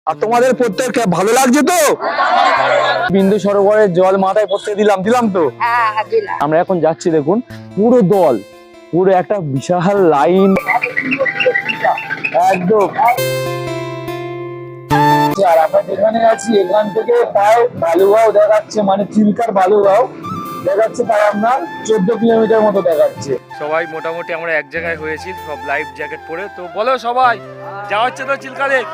আর তোমাদের প্রত্যেককে ভালো লাগছে তো? বিন্দু সরোবরের জল মাথায় পড়তে দিলাম তো। আমরা এখন যাচ্ছি, দেখুন পুরো দল, পুরো একটা বিশাল লাইন একদম। আর আমরা যেখানে আছি এখান থেকে প্রায় বালুগাঁও দেখাচ্ছে, মানে চিল্কার বালুগাঁও দেখাচ্ছে, তাই আমরা 14 কিলোমিটার মতো দেখাচ্ছে। সবাই মোটামুটি আমরা এক জায়গায় হয়েছি, সব লাইফ জ্যাকেট পরে। তো বলো সবাই, যাওয়া হচ্ছে তো চিল্কা লেক?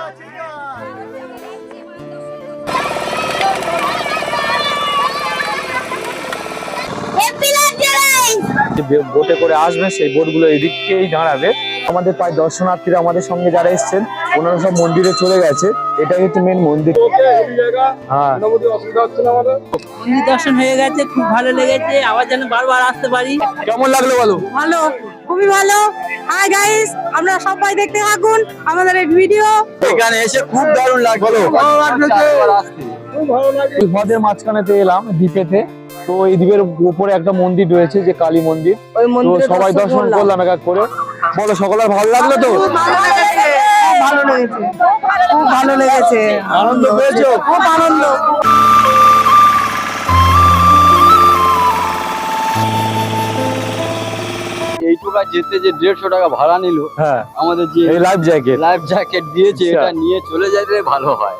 বোটে করে আসবে, সেই বোটগুলো এদিকেই দাঁড়াবে। আমাদের প্রায় দর্শনার্থীরা আমাদের সঙ্গে যারা এসেছেন ওনারা সব মন্দিরে চলে গেছে। এটাই হচ্ছে মেন মন্দির। হ্যাঁ, মন্দির দর্শন হয়ে গেছে, খুব ভালো লেগেছে, আবার যেন বারবার আসতে পারি। কেমন লাগলো বলো? ভালো, খুবই ভালো। হাই গাইস, আমরা সবাই দেখতে থাকুন আমাদের এই ভিডিও। এখানে এসে খুব দারুণ লাগলো। হ্রদের মাঝখানেতে এলাম, দ্বীপেতে। তো এই দ্বীপের উপরে একটা মন্দির রয়েছে, যে কালী মন্দির। ওই তো মন্দিরে সবাই দর্শন করলাম এক এক করে। বলো সকলের ভালো লাগলো তো? ভালো লেগেছে, খুব ভালো লেগেছে। আনন্দ পেয়েছো? খুব আনন্দ। এইটুকা যেতে যে 150 টাকা ভাড়া নিল, হ্যাঁ, আমাদের যে এই লাইফ জ্যাকেট লাইফ জ্যাকেট দিয়েছে, আচ্ছা। এটা নিয়ে চলে যাইলে ভালো হয়।